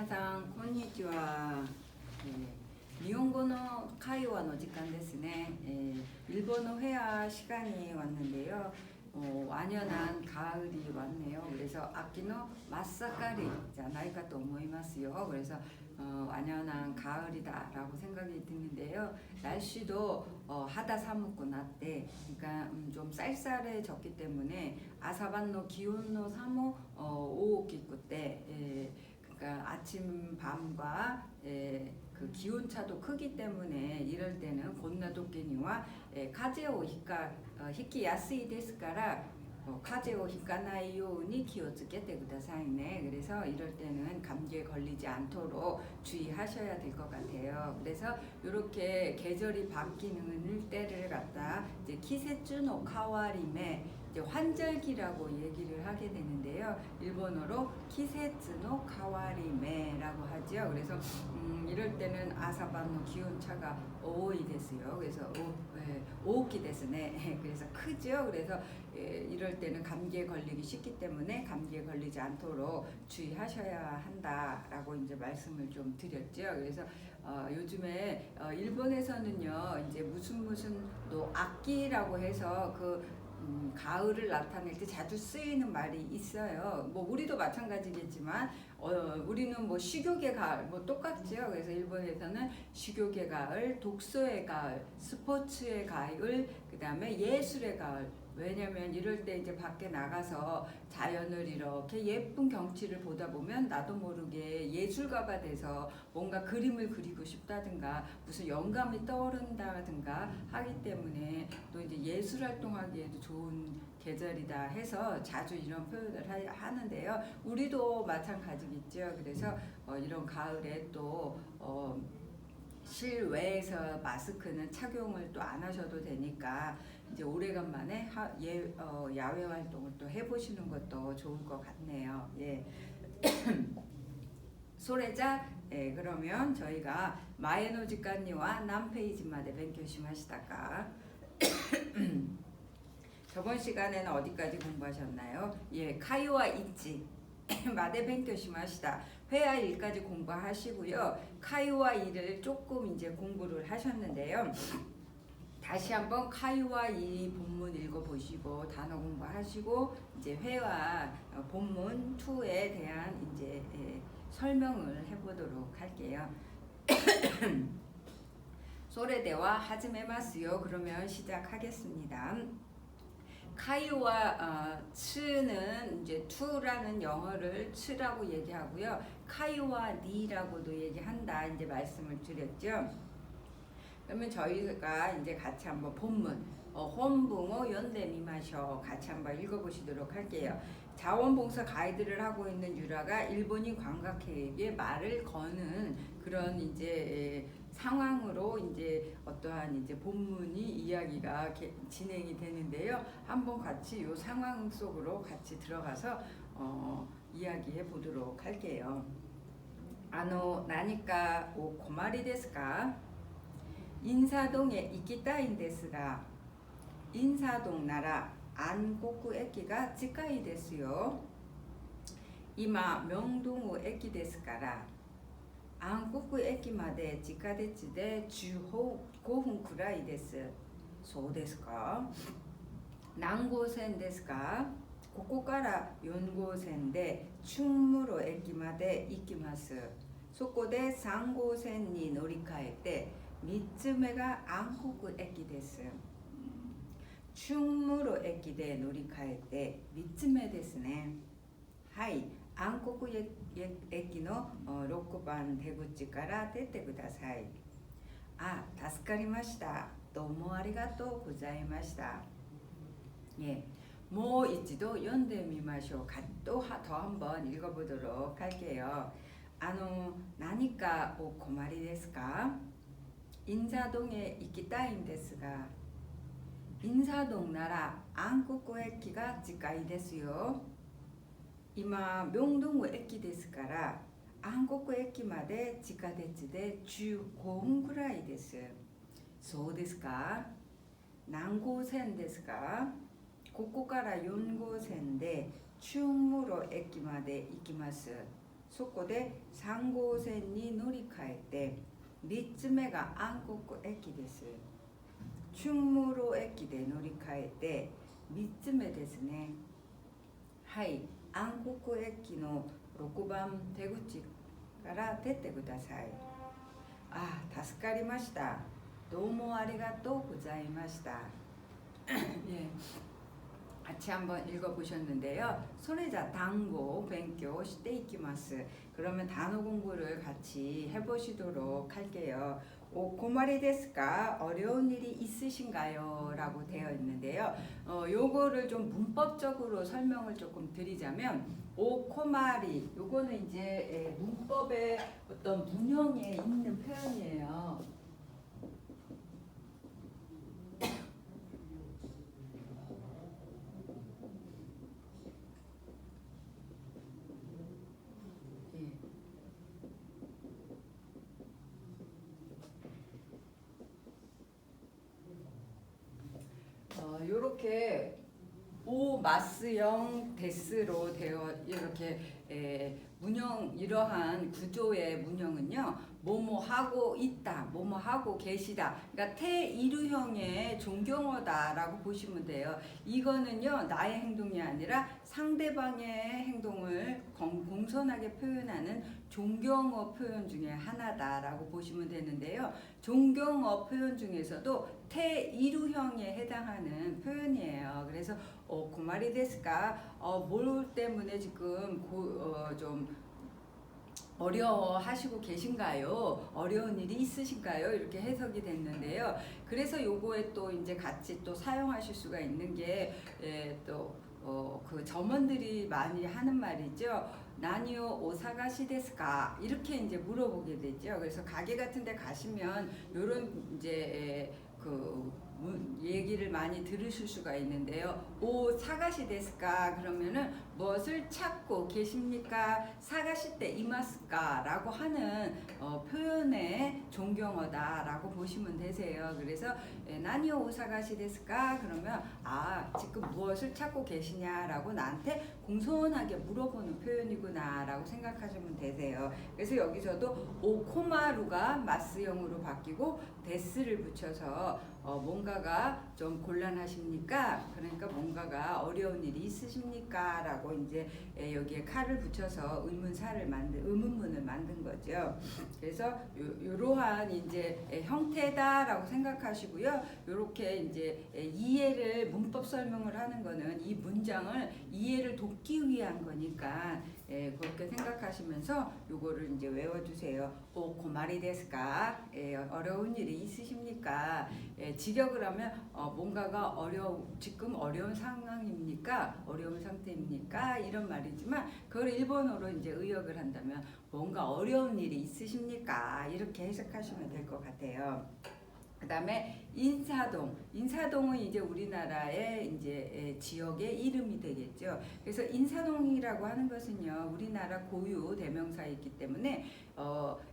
皆さんこんにちは。日本語の会話の時間ですね。일본어 회화 시간이 왔는데요. 완연한 가을이 왔네요. 그래서秋の 真っ盛りじゃないかと思いますよ. 그래서 완연한 가을이다라고 생각이 드는데요. 날씨도 하다 사무고 났대. 그러니까 좀 쌀쌀해졌기 때문에 아사반노 기온노 사모 오오키쿠때 그러니까 아침 밤과 그 기온차도 크기 때문에 이럴 때는 곤나도끼니와 카제오 히키 야스이 데스카라 카제오 히카나이 요우니 기어츠게테 구다사이네. 그래서 이럴 때는 감기에 걸리지 않도록 주의하셔야 될 것 같아요. 그래서 이렇게 계절이 바뀌는 때를 갖다 이제 키세츠노 카와리메 이제 환절기라고 얘기를 하게 되는데요. 일본어로 키세츠노 카와리메라고 하죠. 그래서 이럴 때는 아사반의 기온차가 오이 됐어요. 그래서 오오키 됐네. 그래서 크죠. 그래서 이럴 때는 감기에 걸리기 쉽기 때문에 감기에 걸리지 않도록 주의하셔야 한다라고 이제 말씀을 좀 드렸죠. 그래서 요즘에 일본에서는요 이제 무슨 또 악기라고 해서 그 가을을 나타낼 때 자주 쓰이는 말이 있어요. 뭐 우리도 마찬가지겠지만 우리는 뭐 식욕의 가을 뭐 똑같죠. 그래서 일본에서는 식욕의 가을, 독서의 가을, 스포츠의 가을, 그다음에 예술의 가을. 왜냐면 이럴 때 이제 밖에 나가서 자연을 이렇게 예쁜 경치를 보다 보면 나도 모르게 예술가가 돼서 뭔가 그림을 그리고 싶다든가 무슨 영감이 떠오른다든가 하기 때문에 또 이제 예술 활동하기에도 좋은 계절이다 해서 자주 이런 표현을 하는데요. 우리도 마찬가지겠죠. 그래서 이런 가을에 또 실외에서 마스크는 착용을 또 안 하셔도 되니까 이제 오래간만에 야외 활동을 또 해보시는 것도 좋을 것 같네요. 예. 소래자 그러면 저희가 마에노 직관니와 남페이지마데 벤교시마시다가 저번 시간에는 어디까지 공부하셨나요? 예, 카이와 이치 마데 벤교시마시다. 회화 1까지 공부하시고요. 카이와 2를 조금 이제 공부를 하셨는데요. 다시 한번 카이와 2 본문 읽어보시고 단어 공부하시고 이제 회화 본문 2에 대한 이제 설명을 해보도록 할게요. 소레대와 하즈메마스요. 그러면 시작하겠습니다. 카이와 츠는 이제 투라는 영어를 츠라고 얘기하고요. 카이와 니라고도 얘기한다 이제 말씀을 드렸죠. 그러면 저희가 이제 같이 한번 본문 혼붕어 연대미마셔 같이 한번 읽어보시도록 할게요. 자원봉사 가이드를 하고 있는 유라가 일본인 관광객에게 말을 거는 그런 이제 상황으로 이제 어떠한 이제 본문이 이야기가 진행이 되는데요. 한번 같이 이 상황 속으로 같이 들어가서 이야기해 보도록 할게요. 나니까 오 고마리 데스까? 인사동에 이키타인 데스가 인사동 나라 안고쿠駅가近いですよ. 이마 명동우駅ですから安国駅まで地下鉄で15分くらいです。そうですか。何号線ですか。ここから4号線で충무로駅まで行きます。そこで3号線に乗り換えて3つ目が安国駅です。충무로駅で乗り換えて3つ目ですね。はい。安国駅の6番出口から出てください。助かりました。どうもありがとうございました。예, 뭐一度読んでみましょうか。또 더 한번 읽어보도록 할게요. 나니까 오 고마리ですか? 인사동에行きたいんですが 인사동 나라 안국구駅가近いですよ。今명동우駅ですから安国駅まで地下鉄で15分くらいです。そうですか。何号線ですか。ここから4号線で충무로駅まで行きます。そこで3号線に乗り換えて3つ目が暗黒駅です。春室駅で乗り換えて3つ目ですね。はい、暗黒駅の6番出口から出てください。ああ、助かりました。どうもありがとうございました。 예, 같이 한번 읽어보셨는데요. 소리자 단고 뱅교 시대 이키마스. 그러면 단어 공부를 같이 해보시도록 할게요. 고마리 데스까? 어려운 일이 있으신가요? 라고 되어 있는데요. 요거를 좀 문법적으로 설명을 조금 드리자면 코마리 요거는 이제 문법의 어떤 문형에 있는 표현이에요. 요렇게 마스형 데스로 되어 이렇게 문형 이러한 구조의 문형은요. 뭐뭐 하고 있다, 뭐뭐 하고 계시다. 그러니까 태이루형의 존경어다라고 보시면 돼요. 이거는요 나의 행동이 아니라 상대방의 행동을 공손하게 표현하는 존경어 표현 중에 하나다라고 보시면 되는데요. 존경어 표현 중에서도 태이루형에 해당하는 표현이에요. 그래서 고마리 데스까? 뭘 때문에 지금 좀 어려워하시고 계신가요? 어려운 일이 있으신가요? 이렇게 해석이 됐는데요. 그래서 요거에 또 이제 같이 또 사용하실 수가 있는 게 그 점원들이 많이 하는 말이죠. 나니오 오사가시 데스까? 이렇게 이제 물어보게 되죠. 그래서 가게 같은 데 가시면 요런 이제 얘기를 많이 들으실 수가 있는데요. 사가시 데스까? 그러면은 무엇을 찾고 계십니까? 사가시 때 이마스까? 라고 하는 표현의 존경어다라고 보시면 되세요. 그래서 나니오 오사가시 데스까? 그러면 지금 무엇을 찾고 계시냐라고 나한테 공손하게 물어보는 표현이구나 라고 생각하시면 되세요. 그래서 여기서도 코마루가 마스형으로 바뀌고 데스를 붙여서 뭔가가 좀 곤란하십니까? 그러니까 뭔가가 어려운 일이 있으십니까? 라고 이제 여기에 칼을 붙여서 의문문을 만든 거죠. 그래서 이러한 이제 형태다라고 생각하시고요. 이렇게 이제 이해를 문법 설명을 하는 거는 이 문장을 이해를 돕기 위한 거니까 그렇게 생각하시면서 요거를 이제 외워주세요. 고마리 데스까? 어려운 일이 있으십니까? 직역을 하면 뭔가가 지금 어려운 상황입니까? 어려운 상태입니까? 이런 말이지만 그걸 일본어로 이제 의역을 한다면 뭔가 어려운 일이 있으십니까? 이렇게 해석하시면 될 것 같아요. 그 다음에 인사동은 이제 우리나라의 이제 지역의 이름이 되겠죠. 그래서 인사동이라고 하는 것은요, 우리나라 고유 대명사이기 때문에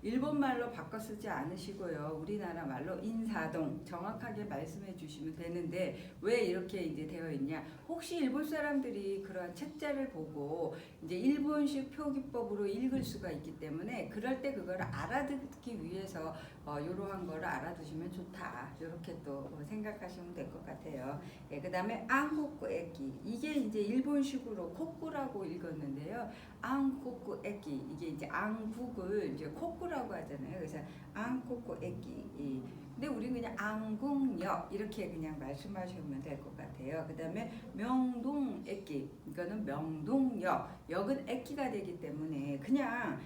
일본 말로 바꿔 쓰지 않으시고요, 우리나라 말로 인사동 정확하게 말씀해 주시면 되는데 왜 이렇게 이제 되어 있냐? 혹시 일본 사람들이 그러한 책자를 보고 이제 일본식 표기법으로 읽을 수가 있기 때문에 그럴 때 그걸 알아듣기 위해서 이러한 거를 알아두시면 좋다. 이렇게 또 생각하시면 될 것 같아요. 그 다음에 안코쿠 에키, 이게 이제 일본식으로 코쿠라고 읽었는데요. 안코쿠 에키, 이게 이제 안국을 이제 코쿠라고 하잖아요. 그래서 안코쿠 에키. 근데 우리는 그냥 안국역 이렇게 그냥 말씀하시면 될 것 같아요. 그 다음에 명동 에키, 이거는 명동역, 역은 에키가 되기 때문에 그냥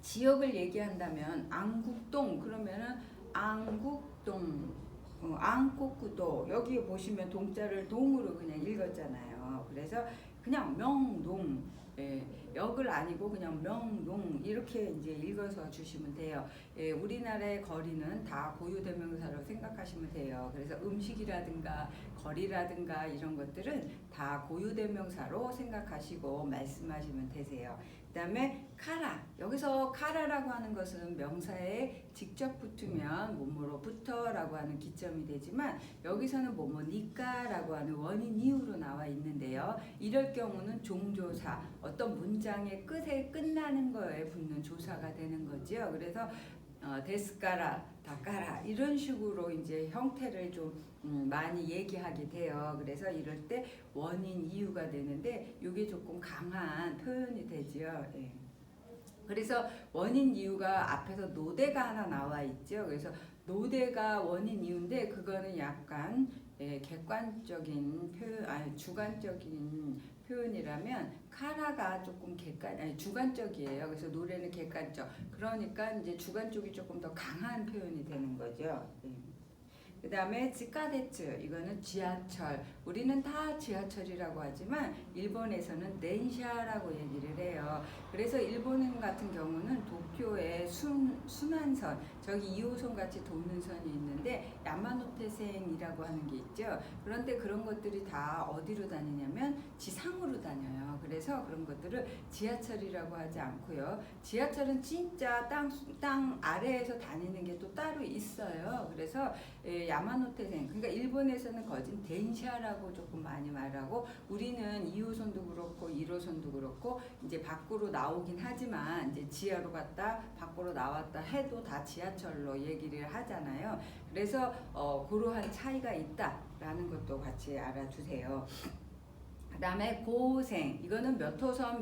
지역을 얘기한다면 안국동 그러면은 안국동, 안코쿠도, 여기 보시면 동자를 동으로 그냥 읽었잖아요. 그래서 그냥 명동, 역을 아니고 그냥 명동 이렇게 이제 읽어서 주시면 돼요. 우리나라의 거리는 다 고유대명사로 생각하시면 돼요. 그래서 음식이라든가 거리라든가 이런 것들은 다 고유대명사로 생각하시고 말씀하시면 되세요. 그다음에 카라. 여기서 카라라고 하는 것은 명사에 직접 붙으면 뭐뭐로부터라고 하는 기점이 되지만 여기서는 뭐뭐니까라고 하는 원인 이유로 나와 있는데요. 이럴 경우는 종조사, 어떤 문장의 끝에 끝나는 거에 붙는 조사가 되는 거죠. 그래서 데스까라, 다까라 이런 식으로 이제 형태를 좀 많이 얘기하게 돼요. 그래서 이럴 때 원인 이유가 되는데 이게 조금 강한 표현이 되지요. 예. 그래서 원인 이유가 앞에서 노대가 하나 나와 있죠. 그래서 노대가 원인 이유인데 그거는 약간 객관적인 표현, 아니 주관적인 표현이라면 카라가 조금 주관적이에요. 그래서 노래는 객관적. 그러니까 이제 주관 쪽이 조금 더 강한 표현이 되는 거죠. 그 다음에 지카데츠, 이거는 지하철. 우리는 다 지하철이라고 하지만 일본에서는 덴샤라고 얘기를 해요. 그래서 일본 같은 경우는 도쿄에 순환선, 저기 2호선 같이 도는 선이 있는데 야마노테센이라고 하는 게 있죠. 그런데 그런 것들이 다 어디로 다니냐면 지상으로 다녀요. 그래서 그런 것들을 지하철이라고 하지 않고요. 지하철은 진짜 땅 아래에서 다니는 게 또 따로 있어요. 그래서 야마노테센, 그러니까 일본에서는 거진 덴샤라고 조금 많이 말하고 우리는 2호선도 그렇고 1호선도 그렇고 이제 밖으로 나오긴 하지만 이제 지하로 갔다 밖으로 나왔다 해도 다 지하철로 얘기를 하잖아요. 그래서 그러한 차이가 있다라는 것도 같이 알아두세요. 그 다음에 고생, 이거는 몇 호선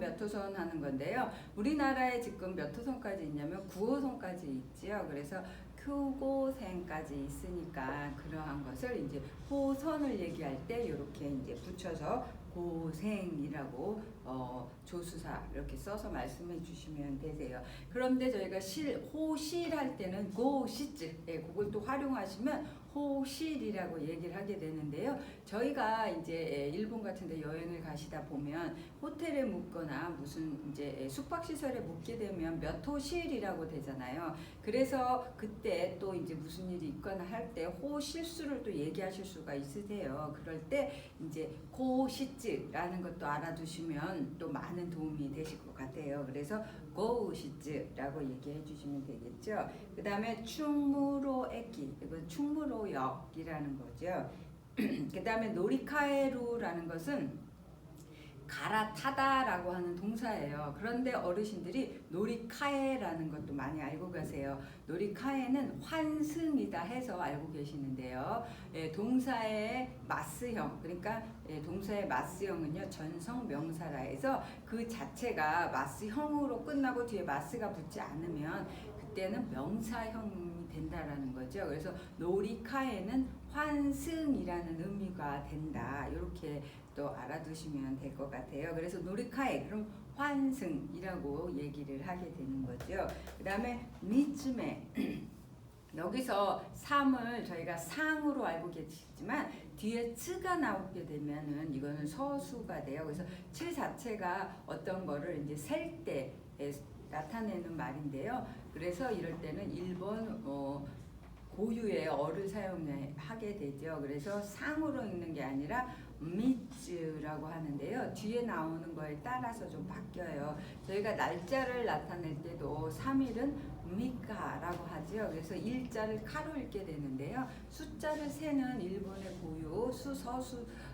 하는 건데요. 우리나라에 지금 몇 호선까지 있냐면 9호선까지 있지요. 그래서 교고생까지 있으니까 그러한 것을 이제 호선을 얘기할 때 이렇게 이제 붙여서 고생이라고 조수사 이렇게 써서 말씀해 주시면 되세요. 그런데 저희가 호실 할 때는 고시즈, 그걸 또 활용하시면 호실이라고 얘기를 하게 되는데요. 저희가 이제 일본 같은 데 여행을 가시다 보면 호텔에 묵거나 무슨 이제 숙박시설에 묵게 되면 몇 호실이라고 되잖아요. 그래서 그때 또 이제 무슨 일이 있거나 할 때 호실수를 또 얘기하실 수가 있으세요. 그럴 때 이제 고시즈라는 것도 알아두시면 또 많은 도움이 되실 것 같아요. 그래서 고시즈라고 얘기해 주시면 되겠죠. 그 다음에 충무로에키, 이건 충무로역이라는 거죠. 그 다음에 노리카에루라는 것은 갈아타다라고 하는 동사예요. 그런데 어르신들이 노리카에라는 것도 많이 알고 가세요. 노리카에는 환승이다 해서 알고 계시는데요. 동사의 마스형, 그러니까 동사의 마스형은요 전성 명사라 해서 그 자체가 마스형으로 끝나고 뒤에 마스가 붙지 않으면 그때는 명사형이 된다라는 거죠. 그래서 노리카에는 환승이라는 의미가 된다. 이렇게 또 알아두시면 될 것 같아요. 그래서 노리카에 그럼 환승이라고 얘기를 하게 되는 거죠. 그 다음에 미츠메, 여기서 삼을 저희가 상으로 알고 계시지만 뒤에 츠가 나오게 되면은 이거는 서수가 돼요. 그래서 츠 자체가 어떤 거를 이제 셀 때 나타내는 말인데요. 그래서 이럴 때는 일본 고유의 어를 사용하게 되죠. 그래서 상으로 읽는 게 아니라 미츠라고 하는데요. 뒤에 나오는 거에 따라서 좀 바뀌어요. 저희가 날짜를 나타낼 때도 3일은 미카라고 하죠. 그래서 일자를 카로 읽게 되는데요. 숫자를 세는 일본의 고유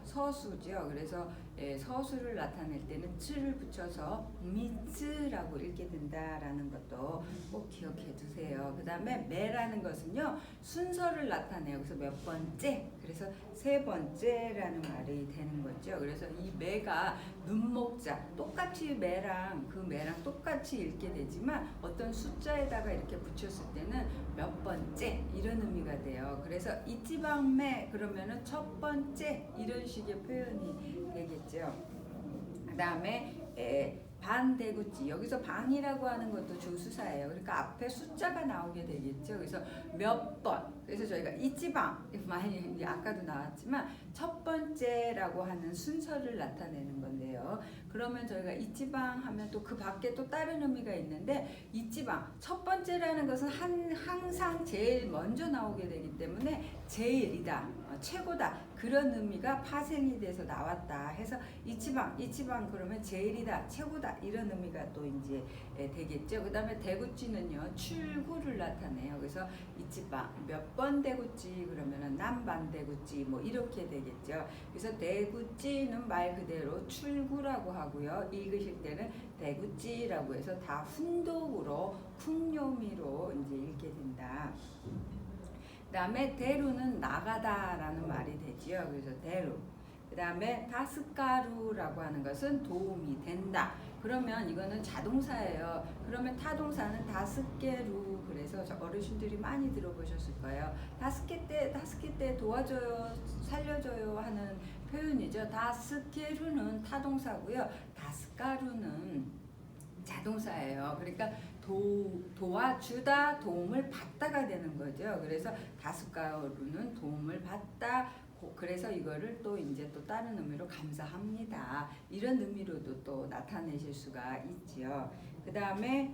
서수죠. 그래서 서수를 나타낼 때는 츠를 붙여서 미츠라고 읽게 된다라는 것도 꼭 기억해 두세요. 그 다음에 매라는 것은요 순서를 나타내요. 그래서 몇 번째, 그래서 세 번째라는 말이 되는 거죠. 그래서 이 매가 눈목자, 똑같이 매랑 똑같이 읽게 되지만 어떤 숫자에다가 이렇게 붙였을 때는 몇 번째 이런 의미가 돼요. 그래서 이치방매 그러면은 첫 번째 이런 식의 표현이 되겠죠. 그 다음에 반대구찌, 여기서 방이라고 하는 것도 조수사예요. 그러니까 앞에 숫자가 나오게 되겠죠. 그래서 몇 번, 그래서 저희가 이치방 많이 아까도 나왔지만 첫 번째라고 하는 순서를 나타내는 건데요. 그러면 저희가 이치방 하면 또 그 밖에 또 다른 의미가 있는데 이치방 첫 번째라는 것은 항상 제일 먼저 나오게 되기 때문에 제일이다, 최고다 그런 의미가 파생이 돼서 나왔다 해서 이치방 그러면 제일이다, 최고다 이런 의미가 또 이제 되겠죠. 그 다음에 대구찌는요 출구를 나타내요. 그래서 이치방 몇 번 대구찌 그러면은 남반 대구찌 뭐 이렇게 되겠죠. 그래서 대구찌는 말 그대로 출구라고 하고요. 읽으실 때는 대구찌라고 해서 다 훈독으로 풍요미로 이제 읽게 된다. 그 다음에 대루는 나가다라는 말이 되지요. 그래서 대루. 그 다음에 다스카루라고 하는 것은 도움이 된다. 그러면 이거는 자동사예요. 그러면 타동사는 다스케루. 그래서 어르신들이 많이 들어보셨을 거예요. 다스케 때 도와줘요, 살려줘요 하는 표현이죠. 다스케루는 타동사고요. 다스카루는 자동사예요. 그러니까 도와주다, 도움을 받다가 되는 거죠. 그래서 다스카루는 도움을 받다. 그래서 이거를 또 이제 또 다른 의미로 감사합니다. 이런 의미로도 또 나타내실 수가 있지요. 그 다음에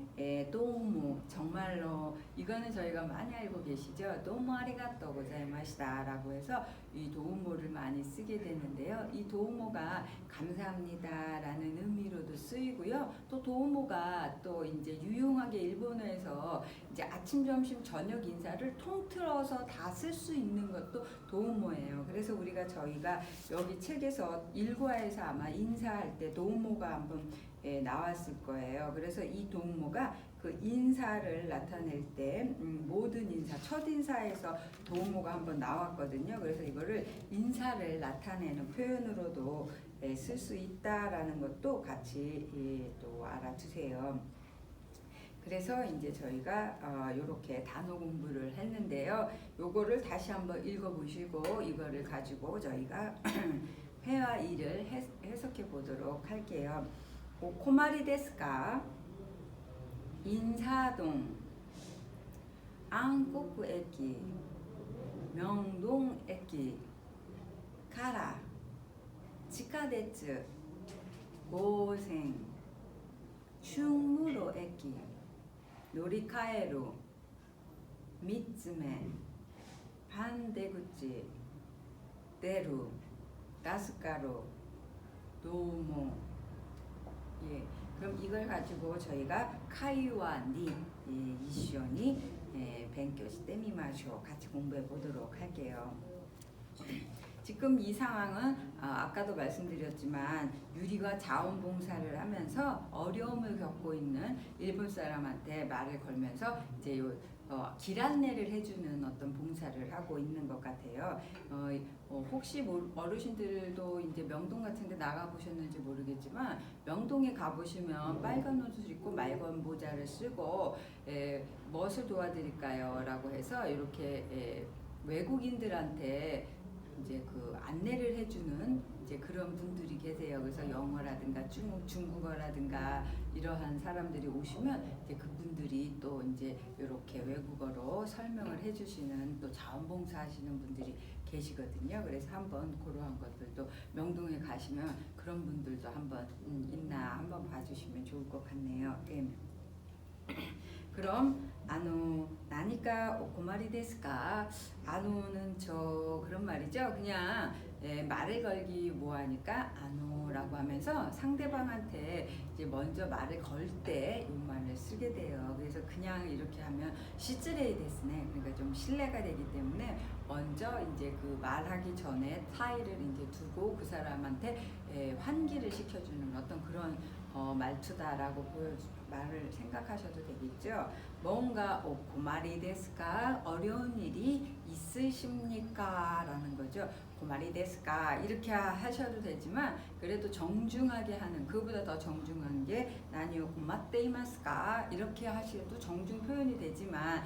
도우모 정말로 이거는 저희가 많이 알고 계시죠. 도우모 아리가또 고자이마시다 라고 해서 이 도우모를 많이 쓰게 되는데요. 이 도우모가 감사합니다 라는 의미로도 쓰이고요. 또 도우모가 또 이제 유용하게 일본어에서 이제 아침, 점심, 저녁 인사를 통틀어서 다 쓸 수 있는 것도 도우모예요. 그래서 저희가 여기 책에서 1과에서 아마 인사할 때 도우모가 한번 나왔을 거예요. 그래서 이 도우모가 그 인사를 나타낼 때 모든 인사, 첫 인사에서 도우모가 한번 나왔거든요. 그래서 이거를 인사를 나타내는 표현으로도 쓸 수 있다라는 것도 같이 또 알아두세요. 그래서 이제 저희가 이렇게 단어 공부를 했는데요. 요거를 다시 한번 읽어보시고 이거를 가지고 저희가 회화 2를 해석해 보도록 할게요. 오코마리 데스까? 인사동, 안국駅, 명동駅, 카라, 지하철, 고생, 충무로駅, 노리카에루, 미츠메, 반대구찌, 데루, 다스카루, 도모. 예, 그럼 이걸 가지고 저희가 카이와 니 이슈니 벤교 시대 미마쇼 같이 공부해 보도록 할게요. 지금 이 상황은 아까도 말씀드렸지만 유리가 자원봉사를 하면서 어려움을 겪고 있는 일본 사람한테 말을 걸면서 이제 길 안내를 해주는 어떤 봉사를 하고 있는 것 같아요. 혹시 어르신들도 이제 명동 같은 데 나가보셨는지 모르겠지만 명동에 가보시면 빨간 옷을 입고 맑은 모자를 쓰고 무엇을 도와드릴까요? 라고 해서 이렇게 외국인들한테 이제 그 안내를 해주는 이제 그런 분들이 계세요. 그래서 영어라든가 중국어라든가 이러한 사람들이 오시면 이제 그분들이 또 이제 이렇게 외국어로 설명을 해주시는 또 자원봉사 하시는 분들이 계시거든요. 그래서 한번 그러한 것들도 명동에 가시면 그런 분들도 한번 있나 한번 봐주시면 좋을 것 같네요. 네. 그럼 나니까 오코마리 데스까? 아노는 그런 말이죠. 그냥 말을 걸기 뭐하니까 아노라고 하면서 상대방한테 이제 먼저 말을 걸 때 이 말을 쓰게 돼요. 그래서 그냥 이렇게 하면 시츠레이 데스네. 그러니까 좀 신뢰가 되기 때문에 먼저 이제 그 말하기 전에 타이를 이제 두고 그 사람한테 환기를 시켜주는 어떤 그런 말투다라고 말을 생각하셔도 되겠죠. 뭔가 고마리 데스까? 어려운 일이 있으십니까? 라는 거죠. 고마리 데스까? 이렇게 하셔도 되지만 그래도 정중하게 하는 그보다 더 정중한 게 나니요 고마떼이마스까? 이렇게 하셔도 정중 표현이 되지만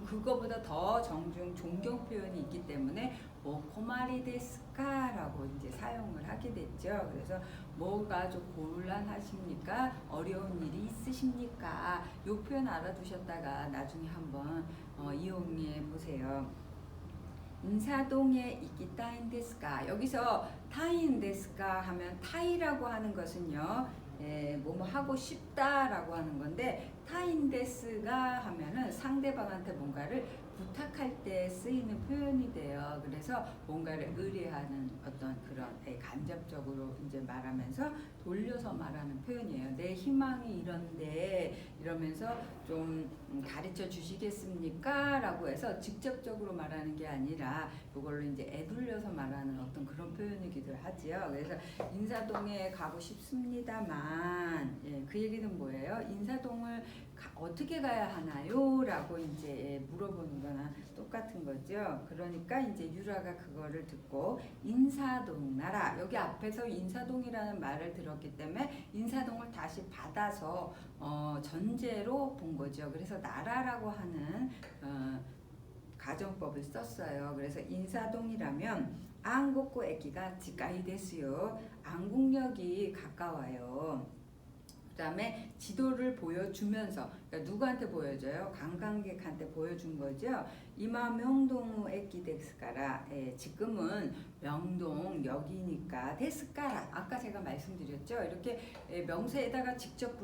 그거보다 더 정중 존경 표현이 있기 때문에 고마리 데스까? 라고 이제 사용을 하게 됐죠. 그래서 뭐가 좀 곤란하십니까? 어려운 일이 있으십니까? 이 표현 알아두셨다가 나중에 한번 이용해 보세요. 인사동에 이기타인 데스까. 여기서 타인 데스까 하면 타이라고 하는 것은요, 뭐뭐 하고 싶다라고 하는 건데, 타인 데스가 하면은 상대방한테 뭔가를 부탁할 때 쓰이는 표현이 돼요. 그래서 뭔가를 의뢰하는 어떤 그런 간접적으로 이제 말하면서 돌려서 말하는 표현이에요. 내 희망이 이런데 이러면서 좀 가르쳐 주시겠습니까? 라고 해서 직접적으로 말하는 게 아니라 그걸로 이제 애둘려서 말하는 어떤 그런 표현이기도 하지요. 그래서 인사동에 가고 싶습니다만, 그 얘기는 뭐예요? 인사동을 어떻게 가야 하나요? 라고 이제 물어보는 거나 똑같은 거죠. 그러니까 이제 유라가 그거를 듣고 인사동 나라, 여기 앞에서 인사동이라는 말을 들었기 때문에 인사동을 다시 받아서 전제로 본 거죠. 그래서 나라라고 하는 가정법을 썼어요. 그래서 인사동이라면 안국구駅가近いですよ. 안국역이 가까워요. 그 다음에 지도를 보여주면서, 그러니까 누구한테 보여줘요? 관광객한테 보여준 거죠. 이마 명동駅ですから, 지금은 명동역이니까 데스까라, 아까 제가 말씀드렸죠. 이렇게 명사에다가 직접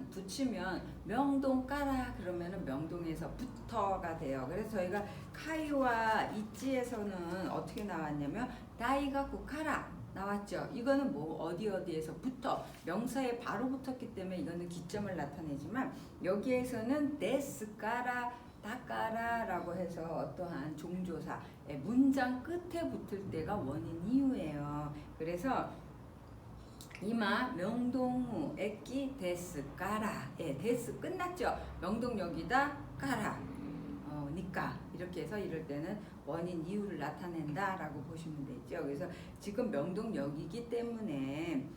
붙이면 명동까라 그러면은 명동에서부터가 돼요. 그래서 저희가 카이와 이치에서는 어떻게 나왔냐면 다이가쿠카라 나왔죠. 이거는 뭐 어디에서부터 명사에 바로 붙었기 때문에 이거는 기점을 나타내지만, 여기에서는 데스까라 다까라라고 해서 어떠한 종조사 문장 끝에 붙을 때가 원인 이유예요. 그래서 이마 명동우 에끼 데스까라, 데스 끝났죠. 명동역이다 까라 니까, 이렇게 해서 이럴 때는 원인 이유를 나타낸다라고 보시면 되죠. 그래서 지금 명동역이기 때문에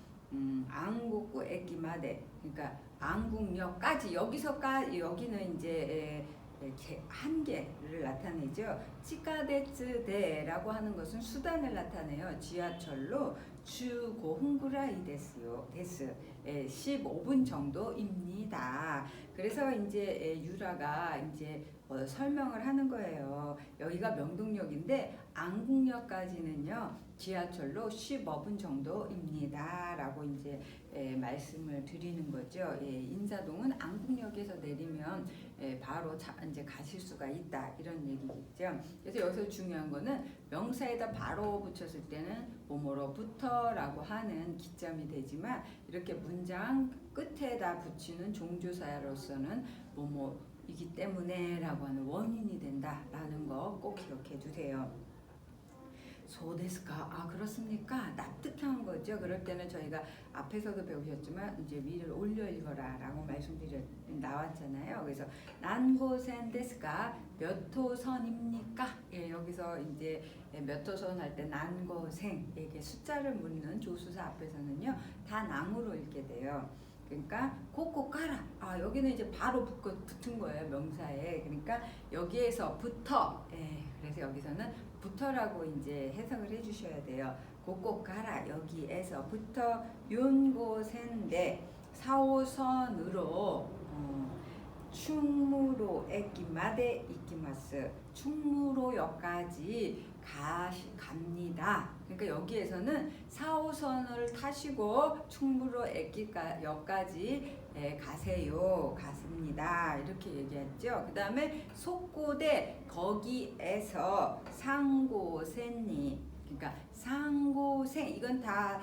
안국구 에끼마데, 그러니까 안국역까지, 여기는 이제 한계를 나타내죠. 치카데츠데라고 하는 것은 수단을 나타내요. 지하철로 주고흥구라이 데스요. 15분 정도입니다. 그래서 이제 유라가 이제 설명을 하는 거예요. 여기가 명동역인데 안국역까지는요 지하철로 15분 정도입니다. 라고 이제 말씀을 드리는 거죠. 인사동은 안국역에서 내리면 바로 이제 가실 수가 있다, 이런 얘기겠죠. 그래서 여기서 중요한 거는 명사에다 바로 붙였을 때는 뭐뭐로부터라고 하는 기점이 되지만, 이렇게 문장 끝에다 붙이는 종조사로서는 뭐뭐이기 때문에 라고 하는 원인이 된다라는 거 꼭 기억해 주세요. 소데스까? 아, 그렇습니까? 납득한 거죠. 그럴 때는 저희가 앞에서도 배우셨지만 이제 위를 올려 읽어라 라고 나왔잖아요. 그래서 난고센 데스까? 몇 호선입니까? 여기서 이제 몇 호선 할 때 난고생에게 숫자를 묻는 조수사 앞에서는요 다 낭으로 읽게 돼요. 그러니까 고고 까라. 아, 여기는 이제 바로 붙은 거예요, 명사에. 그러니까 여기에서부터, 그래서 여기서는 부터라고 이제 해석을 해주셔야 돼요. 고고 까라, 여기에서부터 윤고센데 4호선으로 충무로 에끼마데 이키마스, 충무로역까지 갑니다. 그러니까 여기에서는 4호선을 타시고 충무로역까지 가세요. 갔습니다. 이렇게 얘기했죠. 그 다음에 속고대, 거기에서 상고센이, 그러니까 상고생, 이건 다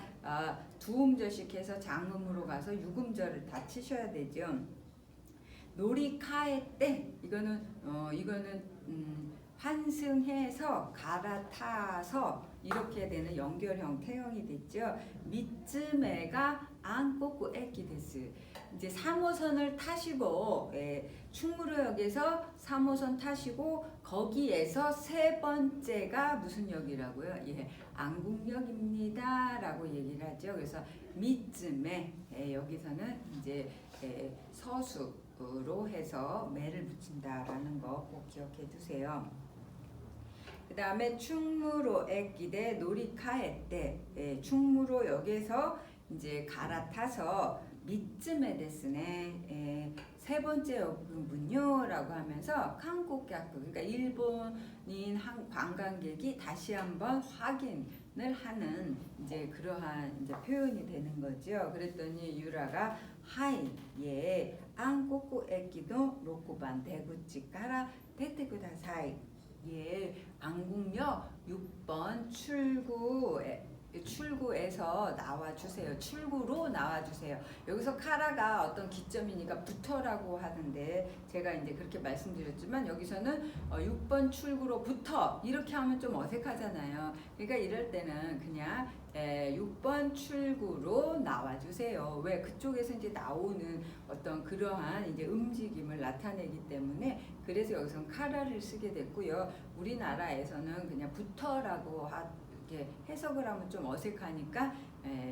두음절씩 해서 장음으로 가서 유금절을 다 치셔야 되죠. 노리카에 때, 이거는 환승해서 갈아타서 이렇게 되는 연결형 태형이 됐죠. 미츠메가 안꼬꾸 에끼 데스. 이제 3호선을 타시고, 충무로역에서 3호선 타시고 거기에서 세 번째가 무슨 역이라고요? 안국역입니다 라고 얘기를 하죠. 그래서 미츠메, 여기서는 이제 서수로 해서 매를 붙인다라는 거 꼭 기억해 두세요. 그 다음에 충무로 에끼데 노리카에 때, 충무로역에서 이제 갈아타서 미츠메 데스네, 세 번째 부분요라고 하면서 한국객, 그러니까 일본인 관광객이 다시 한번 확인을 하는 이제 그러한 이제 표현이 되는 거죠. 그랬더니 유라가 하이 예 한국駅の 6번 대구치 가라出てください. 예, 안국역 6번 출구에서 나와주세요. 출구로 나와주세요. 여기서 카라가 어떤 기점이니까 부터라고 하는데 제가 이제 그렇게 말씀드렸지만 여기서는 6번 출구로부터 이렇게 하면 좀 어색하잖아요. 그러니까 이럴 때는 그냥 6번 출구로 나와주세요. 왜? 그쪽에서 이제 나오는 어떤 그러한 이제 움직임을 나타내기 때문에 그래서 여기서는 카라를 쓰게 됐고요. 우리나라에서는 그냥 부터라고 이렇게 해석을 하면 좀 어색하니까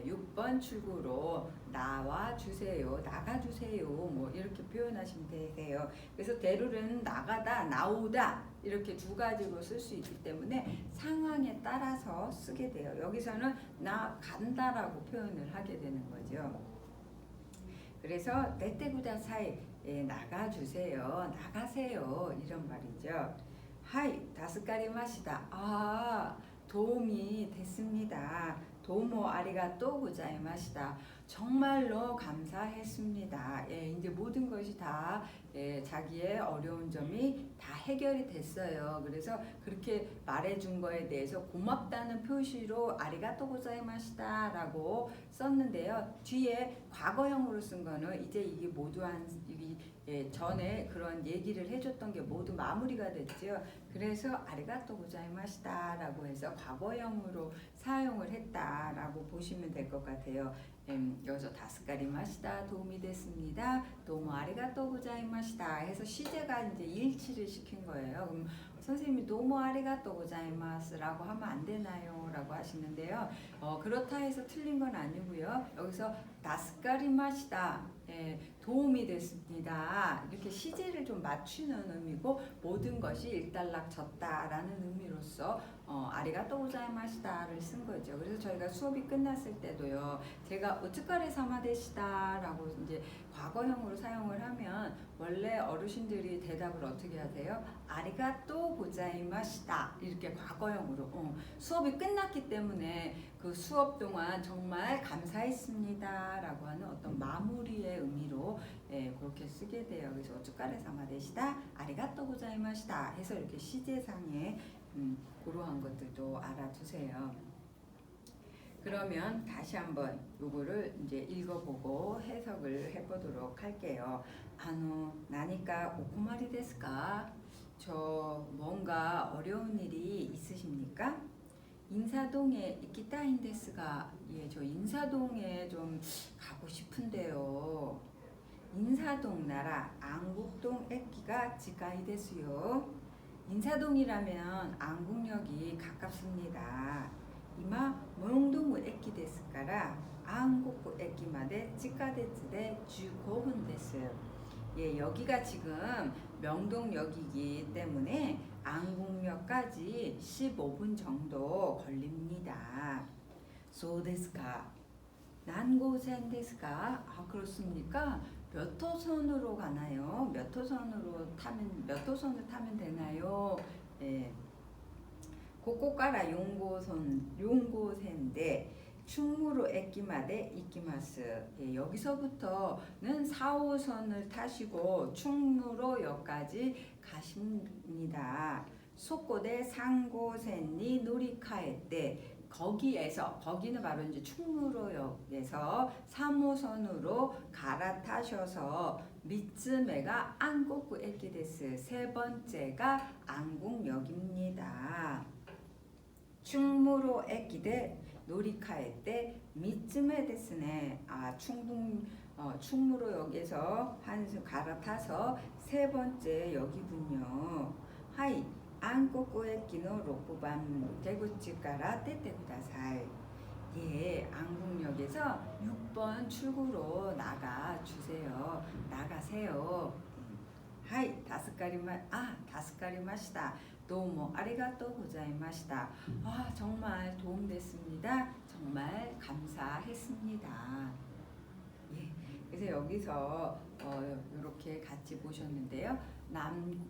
6번 출구로 나와주세요. 나가주세요. 뭐 이렇게 표현하시면 되세요. 그래서 대루는 나가다, 나오다 이렇게 두 가지로 쓸 수 있기 때문에 상황에 따라서 쓰게 돼요. 여기서는 나 간다라고 표현을 하게 되는 거죠. 그래서 때때구다사이 나가주세요. 나가세요. 이런 말이죠. 하이 다스카리마시다. 도움이 됐습니다. 도모 아리가또 고자이마시다. 정말로 감사했습니다. 이제 모든 것이 다 자기의 어려운 점이 다 해결이 됐어요. 그래서 그렇게 말해준 거에 대해서 고맙다는 표시로 아리가또 고자이마시다 라고 썼는데요. 뒤에 과거형으로 쓴 거는 이제 이게 모두 전에 그런 얘기를 해줬던 게 모두 마무리가 됐죠. 그래서 아리가또 고자이마시다 라고 해서 과거형으로 사용을 했다라고 보시면 될 것 같아요. 여기서 다스카리마시다 도움이 됐습니다. 도모 아리가또 고자이마시다 해서 시제가 이제 일치를 시킨 거예요. 그럼 선생님이 도모 아리가또 고자이마스라고 하면 안 되나요? 라고 하시는데요. 그렇다 해서 틀린 건 아니고요. 여기서 다스카리마시다 도움이 됐습니다. 이렇게 시제를 좀 맞추는 의미고 모든 것이 일단락졌다라는 의미로서 아리가또 고자이마시다를 쓴 거죠. 그래서 저희가 수업이 끝났을 때도요. 제가 오츠카레 사마데시다라고 이제 과거형으로 사용을 하면 원래 어르신들이 대답을 어떻게 하세요? 아리가또 고자이마시다 이렇게 과거형으로 수업이 끝났기 때문에 그 수업 동안 정말 감사했습니다 라고 하는 어떤 마무리의 의미로 그렇게 쓰게 돼요. 그래서 오츠카레 사마데시다 아리가또 고자이마시다 해서 이렇게 시제상에 그러한 것들도 알아두세요. 그러면 다시 한번 요거를 이제 읽어보고 해석을 해보도록 할게요. 나니까 오코마리 데스까? 저 뭔가 어려운 일이 있으십니까? 인사동에 이키타인데스가 저 인사동에 좀 가고 싶은데요. 인사동 나라 안국동駅가 지가이 데스요. 인사동이라면 안국역이 가깝습니다. 이마 몽동구駅ですから안국구駅まで地下鉄で15分です. 여기가 지금 명동역이기 때문에 안국역까지 15분 정도 걸립니다. 소데스까? 난고센 데스까? 그렇습니까? 몇 호선으로 가나요? 몇 호선을 타면 되나요? 고코가라 용고선인데 충무로駅まで 이키마스. 여기서부터는 4호선을 타시고 충무로역까지 가십니다. 소코데 상고센니 노리카에때 거기는 바로 이제 충무로역에서 3호선으로 갈아타셔서 미츠메가 안국구 에키데스. 세 번째가 안국역입니다. 충무로 에키데 노리카에때 미츠메 데스네. 충무로역에서 한 갈아타서 세 번째 역이군요. 하이 안국구 에키노 6번 대구치가라 떼떼구다사이. 안국역에서 6번 출구로 나가주세요. 나가세요. 하이 다스카리마시다. 도모 아리가또 고자이마시다. 정말 도움됐습니다. 정말 감사했습니다. 그래서 여기서 이렇게 같이 보셨는데요.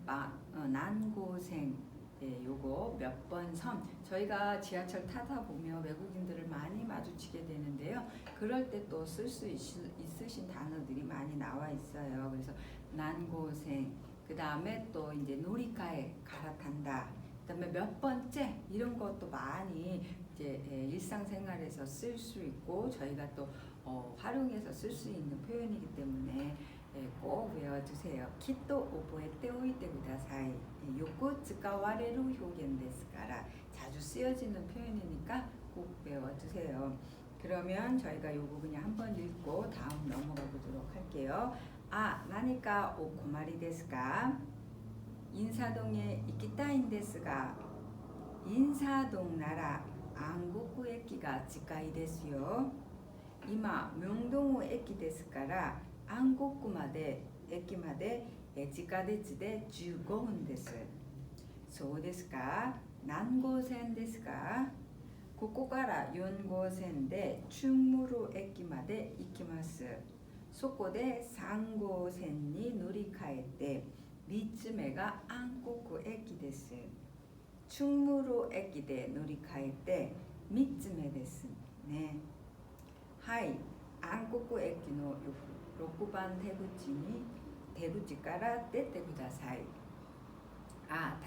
난고생 요거 몇 번 섬. 저희가 지하철 타다 보면 외국인들을 많이 마주치게 되는데요. 그럴 때 또 쓸 수 있으신 단어들이 많이 나와 있어요. 그래서 난고생. 그 다음에 또 이제 놀이카에 갈아탄다. 그다음에 몇 번째 이런 것도 많이 이제 일상생활에서 쓸 수 있고 저희가 또 활용해서 쓸 수 있는 표현이기 때문에 꼭 외워두세요. 키토 오보에테 오이테 구다사이. 요코 츠카와레루 효겐 데스까라. 자주 쓰여지는 표현이니까 꼭 외워두세요. 그러면 저희가 요거 그냥 한번 읽고 다음 넘어가 보도록 할게요. 나니까 오 고마리 데스까? 인사동에 이키타인 데스가 인사동 나라 안국구駅が 近いですよ。今明洞駅ですから安国まで駅まで地下鉄で15分です。そうですか。何号線ですか？ここから4号線で충무로駅まで行きます。そこで3号線に乗り換えて3つ目が安国駅です。충무로駅で乗り換えて3つ目ですね。はい、安国駅の6番出口から出てください。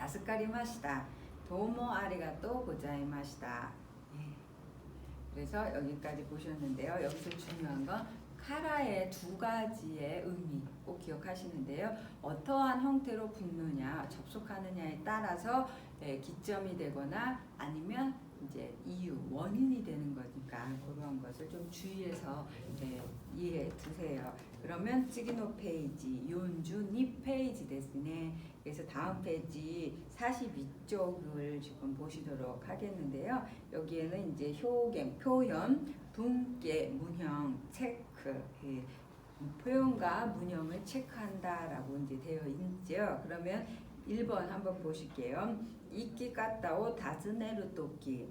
助かりました。どうもありがとうございました。 그래서 여기까지 보셨는데요. 여기서 중요한 건 카라의 두 가지의 의미 꼭 기억하시는데요. 어떠한 형태로 붙느냐, 접속하느냐에 따라서 기점이 되거나 아니면 이제 이유, 원인이 되는 거니까 그런 것을 좀 주의해서 이해해 두세요. 그러면 次の 페이지, 42 페이지 ですね. 그래서 다음 페이지 42쪽을 지금 보시도록 하겠는데요. 여기에는 이제 효경, 표현, 분께, 문형, 체크, 표현과 문형을 체크한다라고 이제 되어 있죠. 그러면 1번 한번 보실게요. 이끼 갔다오 다즈네루 토끼.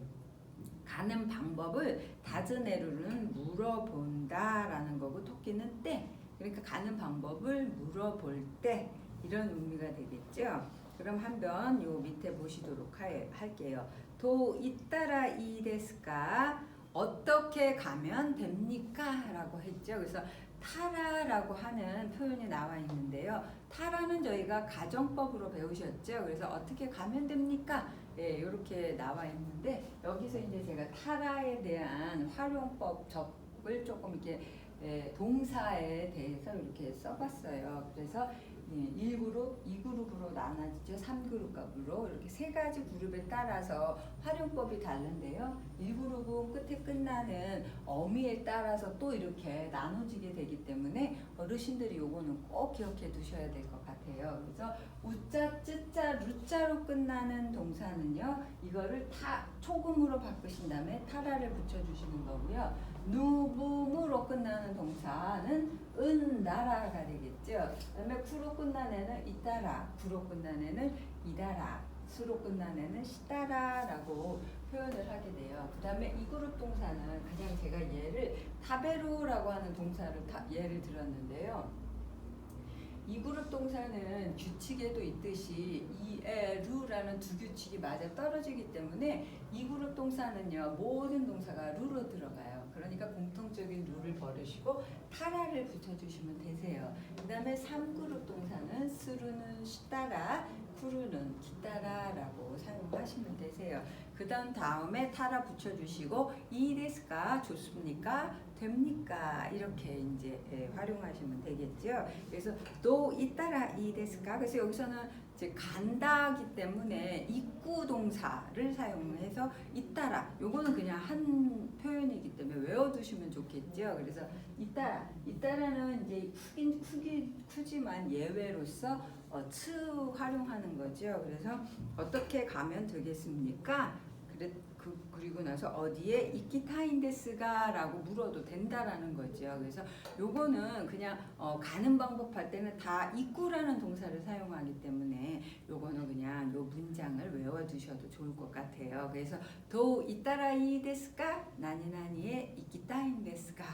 가는 방법을 다즈네루는 물어본다라는 거고 토끼는 때. 그러니까 가는 방법을 물어볼 때 이런 의미가 되겠죠. 그럼 한번 요 밑에 보시도록 할게요. 도 이따라 이 데스까? 어떻게 가면 됩니까? 라고 했죠. 그래서 타라라고 하는 표현이 나와 있는데요. 타라는 저희가 가정법으로 배우셨죠. 그래서 어떻게 가면 됩니까? 이렇게 나와 있는데 여기서 이제 제가 타라에 대한 활용법을 조금 이렇게 동사에 대해서 이렇게 써봤어요. 그래서 1그룹, 2그룹으로 나눠지죠. 3그룹으로 이렇게 세 가지 그룹에 따라서 활용법이 다른데요. 1그룹은 끝에 끝나는 어미에 따라서 또 이렇게 나눠지게 되기 때문에 어르신들이 요거는 꼭 기억해 두셔야 될 것 같아요. 그래서 우자, 쯔자, 루자로 끝나는 동사는요. 이거를 초금으로 바꾸신 다음에 타라를 붙여주시는 거고요. 누붐으로 끝나는 동사는 은나라가 되겠죠. 그다음에 쿠로 끝나는 애는 이따라, 구로 끝나는 애는 이다라, 수로 끝나는 애는 시다라라고 표현을 하게 돼요. 그다음에 이 그룹 동사는 그냥 제가 얘를 타베루라고 하는 동사를 예를 들었는데요. 이 그룹 동사는 규칙에도 있듯이 이에루라는 두 규칙이 맞아 떨어지기 때문에 이 그룹 동사는요 모든 동사가 루로 들어가요. 그러니까 공통적인 룰을 버리시고 타라를 붙여주시면 되세요. 그 다음에 3그룹 동사는 스루는 시따라, 쿠루는 기따라라고 사용하시면 되세요. 그 다음에 타라 붙여주시고 이 데스까 좋습니까? 됩니까? 이렇게 이제 활용하시면 되겠죠. 그래서 또 이따라 이 데스까? 그래서 여기서는 이제 간다기 때문에 입구 동사를 사용해서 이따라 요거는 그냥 한 표현이기 때문에 외워두시면 좋겠죠. 그래서 이따라는 이제 크지만 예외로서 츠 활용하는 거죠. 그래서 어떻게 가면 되겠습니까? 그리고 나서 어디에 이키타인데스가 라고 물어도 된다라는 거죠. 그래서 요거는 그냥 가는 방법 할 때는 다 입구라는 동사를 사용하기 때문에 요거는 그냥 요 문장을 외워두셔도 좋을 것 같아요. 그래서 도 이따라이 데스까? 나니나니에 이키타인데스가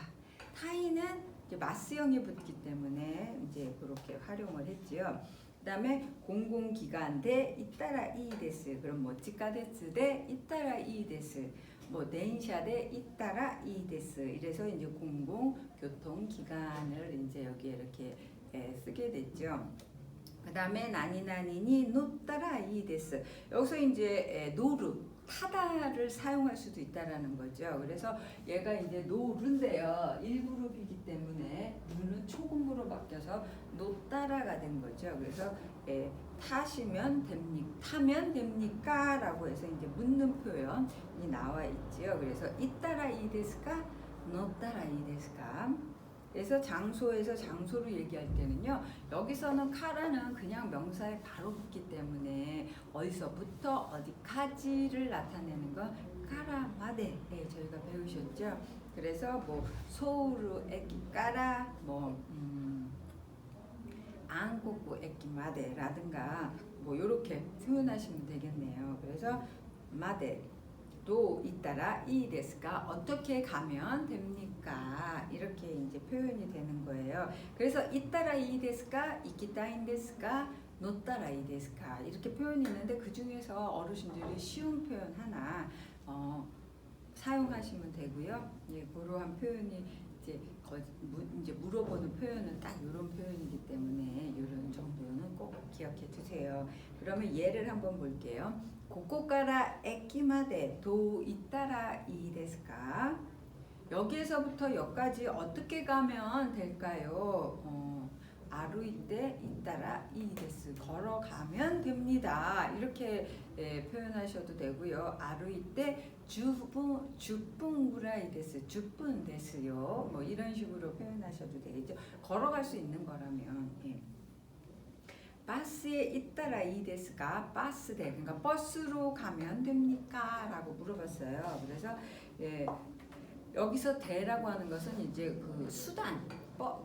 타이는 이제 마스형이 붙기 때문에 이제 그렇게 활용을 했지요. 그다음에 공공기관 대 이따라 이데스. 그럼 뭐 지카데츠 대 이따라 이데스. 뭐電車대 이따라 이데스. 이래서 이제 공공교통기관을 이제 여기에 이렇게 쓰게 됐죠. 그다음에 나니나니니 노따라 이데스. 여기서 이제 노르 타다를 사용할 수도 있다라는 거죠. 그래서 얘가 이제 노르인데요. 1그룹이기 때문에 누는 초급으로 바뀌어서 노따라가 된 거죠. 그래서 타면 됩니까? 라고 해서 이제 묻는 표현이 나와 있지요. 그래서 이따라 이데스까? 노따라 이데스까? 그래서 장소에서 장소를 얘기할 때는요. 여기서는 카라는 그냥 명사에 바로 붙기 때문에 어디서부터 어디까지를 나타내는 건 카라마데 저희가 배우셨죠. 그래서 뭐 소우루 에키까라 뭐 안코쿠 에키마데라든가 뭐 이렇게 표현하시면 되겠네요. 그래서 마데 도 있다라 이데스가 어떻게 가면 됩니까? 이렇게 이제 표현이 되는 거예요. 그래서 있다라 이데스가 이키타인데스가 노따라 이데스가 이렇게 표현이 있는데 그 중에서 어르신들이 쉬운 표현 하나 사용하시면 되고요. 예, 그러한 표현이 이제 물어보는 표현은 딱 이런 표현이기 때문에 이런 정도는 꼭 기억해 두세요. 그러면 예를 한번 볼게요. ここから駅までどう行ったらいいですか? 여기에서부터 여기까지 어떻게 가면 될까요? 아루이때 있다라 이데스 걸어가면 됩니다. 이렇게 표현하셔도 되고요. 아루이때 10분 구라이 데스 10분 데스요. 뭐 이런 식으로 표현하셔도 되겠죠. 걸어갈 수 있는 거라면. 예. 버스에 있다라 이데스가 버스대 그러니까 버스로 가면 됩니까? 라고 물어봤어요. 그래서 여기서 대라고 하는 것은 이제 그 수단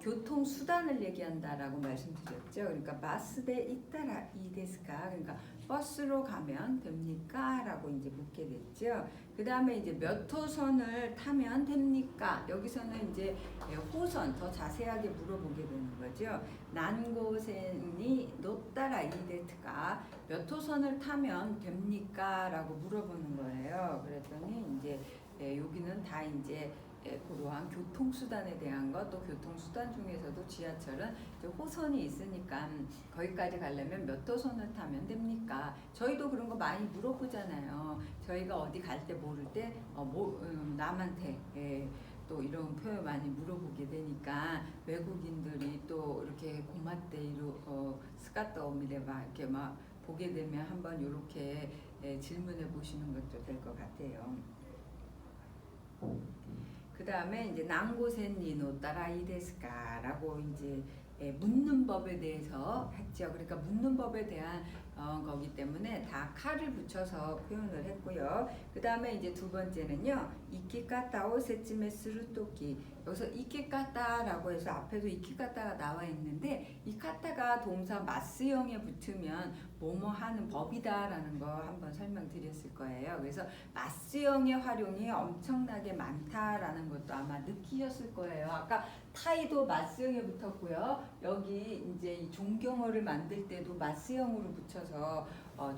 교통 수단을 얘기한다라고 말씀드렸죠. 그러니까 버스대 있다라 이데스가 그러니까 버스로 가면 됩니까? 라고 이제 묻게 됐죠. 그 다음에 이제 몇 호선을 타면 됩니까? 여기서는 이제 호선 더 자세하게 물어보게 되는 거죠. 난고센이 노따라 이데트가 몇 호선을 타면 됩니까? 라고 물어보는 거예요. 그랬더니 이제 여기는 다 이제 그러한 교통수단에 대한 것, 또 교통수단 중에서도 지하철은 이제 호선이 있으니까 거기까지 가려면 몇 호선을 타면 됩니까? 저희도 그런 거 많이 물어보잖아요. 저희가 어디 갈 때 모를 때 남한테 또 이런 표현 많이 물어보게 되니까 외국인들이 또 이렇게 고마떼이로 스카터 오미레바 이렇게 막 보게 되면 한번 이렇게 질문해 보시는 것도 될 것 같아요. 그 다음에 이제 난고센니 노따라 이데스까라고 이제 묻는 법에 대해서 했죠. 그러니까 묻는 법에 대한 거기 때문에 다 카를 붙여서 표현을 했고요. 그 다음에 이제 두 번째는요. 이키카타오 세치메스루 토키. 여기서 이키카타라고 해서 앞에도 이키카타가 나와 있는데 이 카타가 동사 마스형에 붙으면 뭐뭐 하는 법이다라는 거 한번 설명드렸을 거예요. 그래서 마스형의 활용이 엄청나게 많다라는 것도 아마 느끼셨을 거예요. 아까 타이도 마스형에 붙었고요. 여기 이제 이 종경어를 만들 때도 마스형으로 붙여서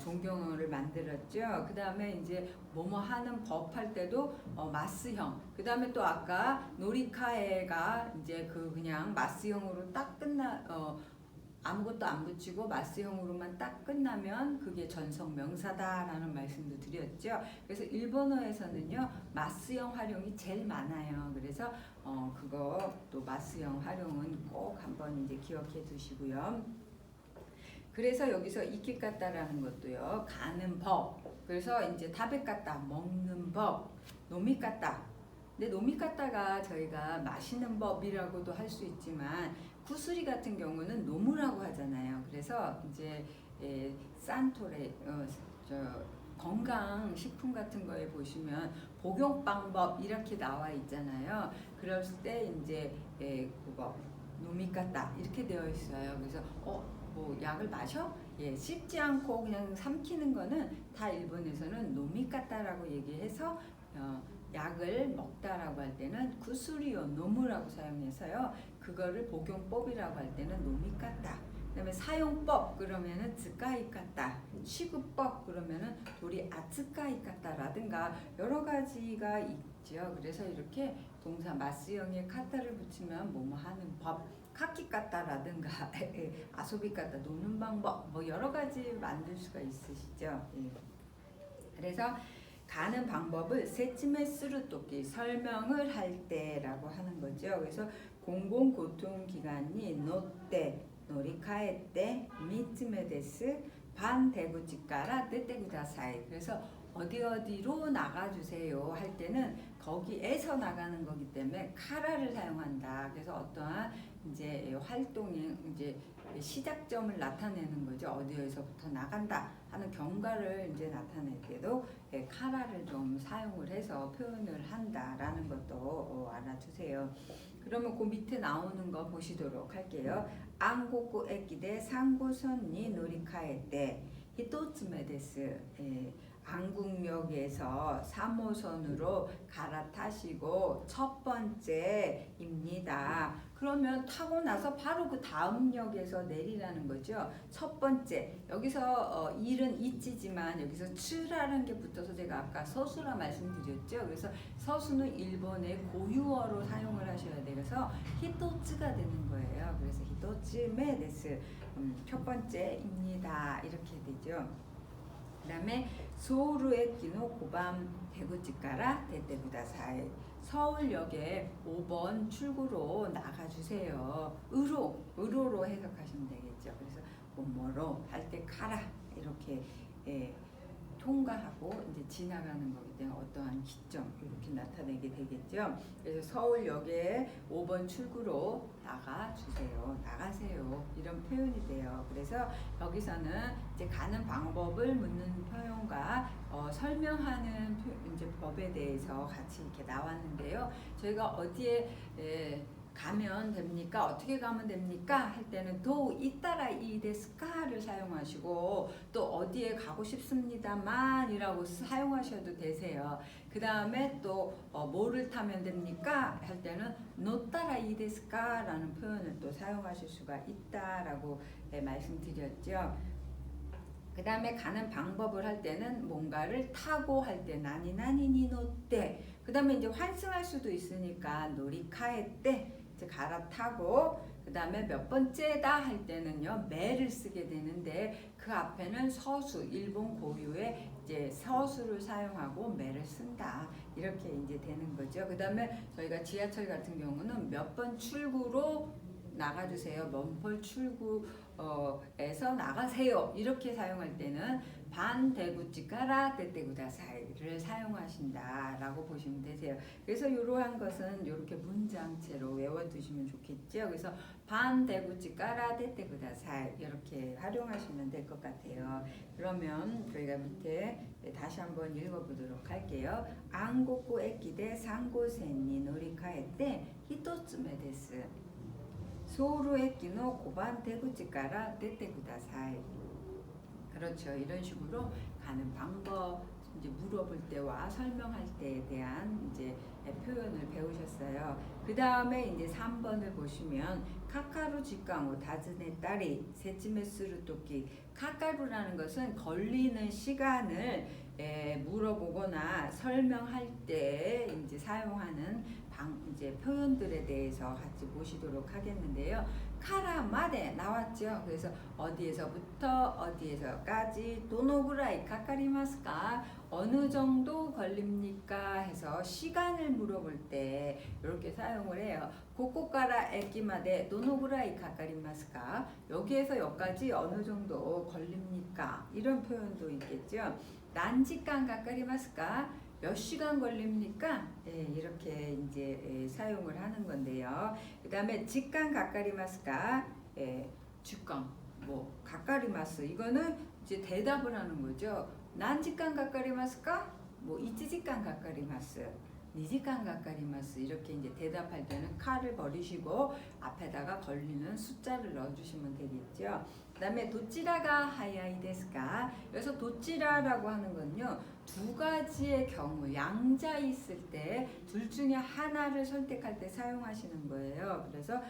종경어를 만들었죠. 그 다음에 이제 뭐뭐 하는 법 할 때도 마스형. 그 다음에 또 아까 노리카에가 이제 그냥 마스형으로 딱 아무것도 안 붙이고 마스형으로만 딱 끝나면 그게 전성 명사다라는 말씀도 드렸죠. 그래서 일본어에서는요 마스형 활용이 제일 많아요. 그래서 그거 또 마스형 활용은 꼭 한번 이제 기억해 두시고요. 그래서 여기서 이키카타라는 것도요 가는 법. 그래서 이제 다베카타 먹는 법, 노미카타. 근데 노미카타가 저희가 마시는 법이라고도 할 수 있지만 구스리 같은 경우는 노무라고 하잖아요. 그래서 이제 산토레 건강 식품 같은 거에 보시면 복용 방법 이렇게 나와 있잖아요. 그럴 때 이제 그거 노미카타 이렇게 되어 있어요. 그래서 뭐 약을 마셔? 씹지 않고 그냥 삼키는 거는 다 일본에서는 노미카타라고 얘기해서 약을 먹다라고 할 때는 구스리오 노무라고 사용해서요. 그거를 복용법이라고 할 때는 노미까따. 그다음에 사용법 그러면은 즈카이까따. 취급법 그러면은 도리 아츠카이까따라든가 여러 가지가 있죠. 그래서 이렇게 동사 마스형에 카타를 붙이면 뭐뭐 하는 법, 카키까따라든가 아소비까따 노는 방법 뭐 여러 가지 만들 수가 있으시죠. 예. 그래서 가는 방법을 세치메스루토끼 설명을 할 때라고 하는 거죠. 그래서 공공교통기관이 노떼 노리카에 때 미츠메 데스 반 대구치가라 떼떼구다사이. 그래서 어디로 나가주세요 할 때는 거기에서 나가는 거기 때문에 카라를 사용한다. 그래서 어떠한 이제 활동의 이제 시작점을 나타내는 거죠. 어디에서부터 나간다 하는 경과를 이제 나타낼 때도 카라를 좀 사용을 해서 표현을 한다라는 것도 알아두세요. 그러면 그 밑에 나오는 거 보시도록 할게요. 안고쿠 에키데 상고선니 노리카에때 히토츠메 데스. 안국역에서 3호선으로 갈아타시고 첫 번째입니다. 그러면 타고 나서 바로 그 다음 역에서 내리라는 거죠. 첫 번째. 여기서 일은 이치지만 여기서 츠라는 게 붙어서 제가 아까 서수라 말씀드렸죠. 그래서 서수는 일본의 고유어로 사용을 하셔야 돼서 히토츠가 되는 거예요. 그래서 히토츠메 데스. 첫 번째입니다. 이렇게 되죠. 그 다음에 소우루에키노 고밤 대구치가라 데테구다사이. 서울역에 5번 출구로 나가주세요. 의로로 해석하시면 되겠죠. 그래서 뭐로 할 때 가라 이렇게 통과하고 이제 지나가는 거기 때문에 어떠한 기점 이렇게 나타내게 되겠죠. 그래서 서울역에 5번 출구로 나가세요 이런 표현이 돼요. 그래서 여기서는 이제 가는 방법을 묻는 표현과 설명하는 이제 법에 대해서 같이 이렇게 나왔는데요. 저희가 어디에 가면 됩니까? 어떻게 가면 됩니까? 할 때는 도 이따라 이 데스카를 사용하시고 또 어디에 가고 싶습니다만 이라고 사용하셔도 되세요. 그 다음에 또 뭐를 타면 됩니까? 할 때는 노따라 이 데스카 라는 표현을 또 사용하실 수가 있다라고 말씀드렸죠. 그 다음에 가는 방법을 할 때는 뭔가를 타고 할 때 나니나니니 노떼. 그 다음에 이제 환승할 수도 있으니까 노리카에 때 이제 갈아타고 그 다음에 몇 번째다 할 때는요 매를 쓰게 되는데 그 앞에는 서수 일본 고유의 이제 서수를 사용하고 매를 쓴다 이렇게 이제 되는 거죠. 그 다음에 저희가 지하철 같은 경우는 몇 번 출구로 나가주세요. 몇 번 출구에서 나가세요. 이렇게 사용할 때는 반대구치가라 떼떼구다사이를 사용하신다라고 보시면 되세요. 그래서 이러한 것은 이렇게 문장체로 외워두시면 좋겠죠. 그래서 반대구치가라 떼떼구다사이 이렇게 활용하시면 될 것 같아요. 그러면 저희가 밑에 다시 한번 읽어보도록 할게요. 안고쿠 에키데 상고센니 노리카에때 히토츠메 데스. 소우루에키노 고반 대구치가라 떼떼구다사이. 그렇죠. 이런 식으로 가는 방법 이제 물어볼 때와 설명할 때에 대한 이제 표현을 배우셨어요. 그 다음에 이제 3번을 보시면 카카루 직강호 다즈네 딸이 세치메스루 토끼. 카카루라는 것은 걸리는 시간을 물어보거나 설명할 때 이제 사용하는 이제 표현들에 대해서 같이 보시도록 하겠는데요. 카라마데 나왔죠. 그래서 어디에서부터 어디에서까지 도노구라이 카카리마스까 어느 정도 걸립니까 해서 시간을 물어볼 때 이렇게 사용을 해요. 고코가라 에키마데 도노구라이 카카리마스까 여기에서 여기까지 어느 정도 걸립니까 이런 표현도 있겠죠. 난지간 카카리마스까 몇 시간 걸립니까? 이렇게 이제 사용을 하는 건데요. 그 다음에 직간 가까리마스까? 직간 뭐 가까리마스 이거는 이제 대답을 하는 거죠. 난직간 가까리마스까? 뭐 이치직간 가까리마스, 니직간 가까리마스 이렇게 이제 대답할 때는 카를 버리시고 앞에다가 걸리는 숫자를 넣어주시면 되겠죠. 그다음에 도찌라가 하야이 데스까? 그래서 도찌라라고 하는 건요. 두 가지의 경우 양자 있을 때 둘 중에 하나를 선택할 때 사용하시는 거예요. 그래서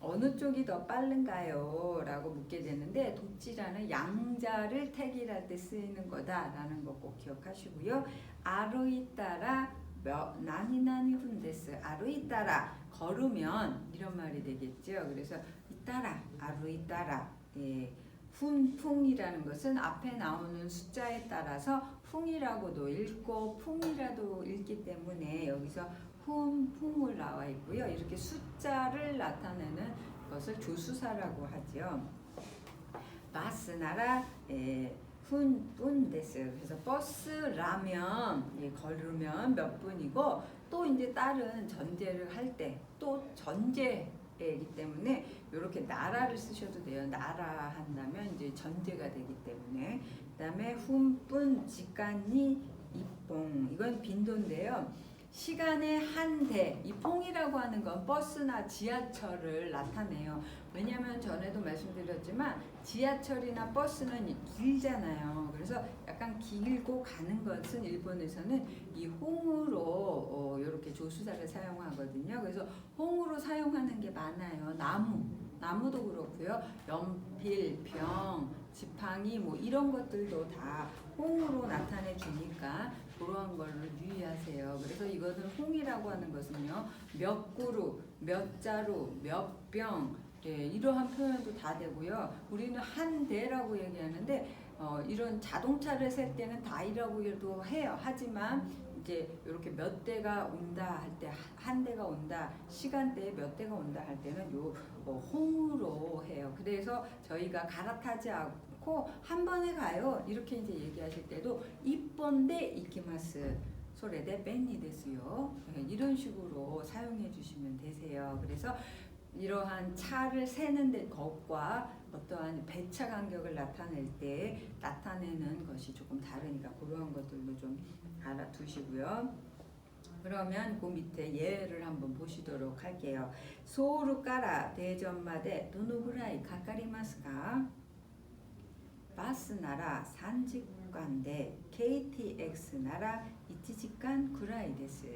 어느 쪽이 더 빠른가요? 라고 묻게 되는데 도찌라는 양자를 택일할 때 쓰이는 거다라는 거 꼭 기억하시고요. 아루이따라 나니나니 훈데스. 아루이따라 걸으면 이런 말이 되겠죠. 그래서 이따라 아루이따라 훈풍이라는 것은 앞에 나오는 숫자에 따라서 풍이라고도 읽고 풍이라도 읽기 때문에 여기서 훈풍을 나와 있고요. 이렇게 숫자를 나타내는 것을 조수사라고 하죠. 바스나라 훈데스. 그래서 버스라면 걸으면 몇 분이고 또 이제 다른 전제를 할 때 또 전제이기 때문에 이렇게 나라를 쓰셔도 돼요. 나라 한다면 이제 전제가 되기 때문에. 그다음에 훈뿐 직간이 이뽕. 이건 빈도인데요. 시간의 한 대, 이 퐁이라고 하는 건 버스나 지하철을 나타내요. 왜냐하면 전에도 말씀드렸지만 지하철이나 버스는 길잖아요. 그래서 약간 길고 가는 것은 일본에서는 이 홍으로 이렇게 조수사를 사용하거든요. 그래서 홍으로 사용하는 게 많아요. 나무도 그렇고요. 연필, 병, 지팡이 뭐 이런 것들도 다 홍으로 나타내 주니까 그러한 걸로 유의하세요. 그래서 이거는 홍이라고 하는 것은요. 몇 그루, 몇 자루, 몇 병 이러한 표현도 다 되고요. 우리는 한 대라고 얘기하는데 이런 자동차를 셀 때는 다이라고도 해요. 하지만 이제 이렇게 몇 대가 온다 할 때 한 대가 온다 시간대에 몇 대가 온다 할 때는 홍으로 해요. 그래서 저희가 갈아타지 않고 한 번에 가요. 이렇게 이제 얘기하실 때도 이번데 이키마스 소레데 벤니 데스요. 이런 식으로 사용해 주시면 되세요. 그래서 이러한 차를 세는 데 것과 어떠한 배차 간격을 나타낼 때 나타내는 것이 조금 다르니까 그러한 것들도 좀 알아두시고요. 그러면 그 밑에 예를 한번 보시도록 할게요. 소우루까라 대전마데 도노구라이 가까리마스까? 바스なら 3時間で KTXなら 1時間くらいです。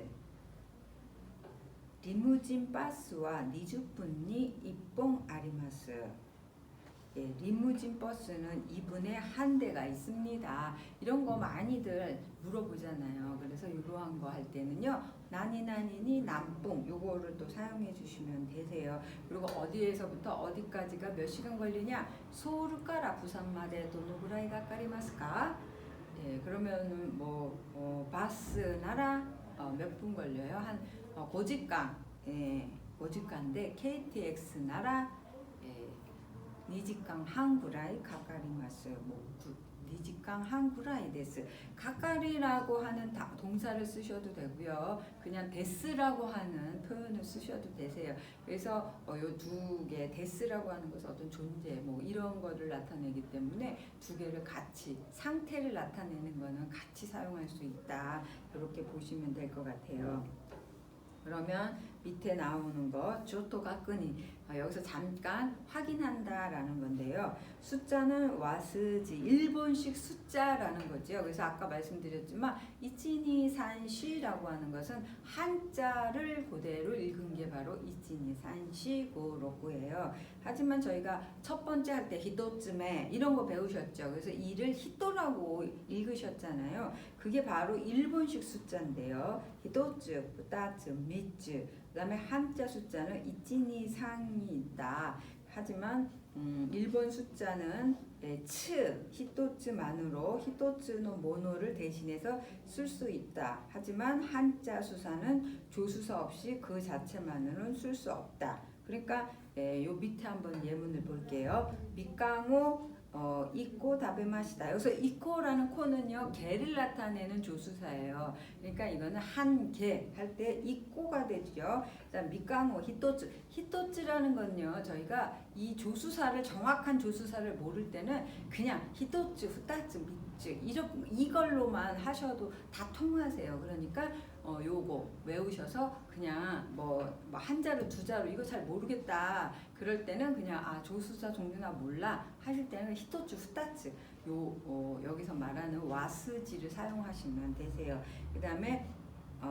リムジンバスは20分に1本あります。리무진 버스는 2분에 한 대가 있습니다. 이런 거 많이들 물어보잖아요. 그래서 이러한 거 할 때는요. 나니나니니 남봉 요거를 또 사용해 주시면 되세요. 그리고 어디에서부터 어디까지가 몇 시간 걸리냐? 서울까라 부산마데 도노구라이 가까리마스까? 그러면은 바스나라 몇 분 걸려요? 한 고직강 고직강인데 KTX 나라 2時間半ぐらいかかります。 2時間半ぐらいです. 가까리라고 하는 동사를 쓰셔도 되고요. 그냥 데스라고 하는 표현을 쓰셔도 되세요. 그래서 요 두 개 데스라고 하는 것은 어떤 존재 이런 거를 나타내기 때문에 두 개를 같이 상태를 나타내는 거는 같이 사용할 수 있다. 이렇게 보시면 될 것 같아요. 그러면 밑에 나오는 거 조토가 끄니 여기서 잠깐 확인한다라는 건데요. 숫자는 와스지 일본식 숫자라는 거죠. 그래서 아까 말씀드렸지만 이치니산시라고 하는 것은 한자를 그대로 읽은 게 바로 이치니산시고로구예요. 하지만 저희가 첫 번째 할 때 히토츠메 이런 거 배우셨죠. 그래서 이를 히토라고 읽으셨잖아요. 그게 바로 일본식 숫자인데요. 히토츠, 부타츠, 미츠 그 다음에 한자 숫자는 이치니상이 있다. 하지만 일본 숫자는 츠, 히토츠만으로 히토츠노 모노를 대신해서 쓸 수 있다. 하지만 한자 수사는 조수사 없이 그 자체만으로는 쓸 수 없다. 그러니까 요 밑에 한번 예문을 볼게요. 밑강호 이코 다베마시다. 여기서 이코라는 코는요 개를 나타내는 조수사예요. 그러니까 이거는 한 개 할 때 이코가 되죠. 밑강호 히토츠라는 건요 저희가 이 조수사를 정확한 조수사를 모를 때는 그냥 히토츠, 후타츠, 미츠 이걸로만 하셔도 다 통하세요. 그러니까 요거 외우셔서 그냥 뭐 한자로 두자로 이거 잘 모르겠다 그럴 때는 그냥 조수사 종류나 몰라 하실 때는 히토츠 후타츠 여기서 말하는 와스지를 사용하시면 되세요. 그 다음에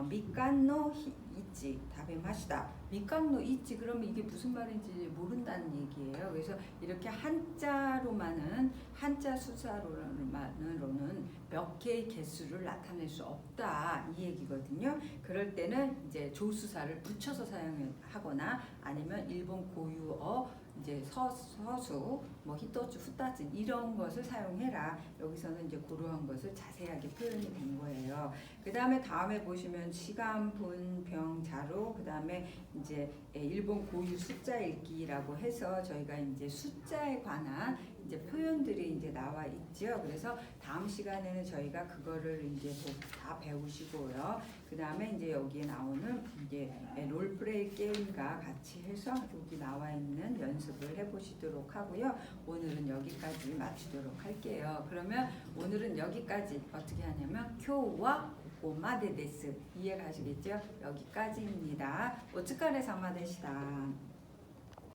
미칸노 있지 답에 마시다. 미칸노 있지 그러면 이게 무슨 말인지 모른다는 얘기예요. 그래서 이렇게 한자로만은 한자 수사로는 몇 개의 개수를 나타낼 수 없다 이 얘기거든요. 그럴 때는 이제 조수사를 붙여서 사용하거나 아니면 일본 고유어 이제 서수 뭐 히토츠 후타츠 이런 것을 사용해라. 여기서는 이제 그러한 것을 자세하게 표현이 된 거예요. 그 다음에 보시면 시간, 분, 병, 자로 그 다음에 이제 일본 고유 숫자 읽기라고 해서 저희가 이제 숫자에 관한 이제 표현들이 이제 나와 있죠. 그래서 다음 시간에는 저희가 그거를 이제 다 배우시고요. 그 다음에 이제 여기에 나오는 이제 롤플레이 게임과 같이 해서 여기 나와 있는 연습을 해보시도록 하고요. 오늘은 여기까지 마치도록 할게요. 그러면 오늘은 여기까지 어떻게 하냐면 교와 오마데 데스 이해 가시겠죠? 여기까지입니다. 오츠카레 사마 데시다.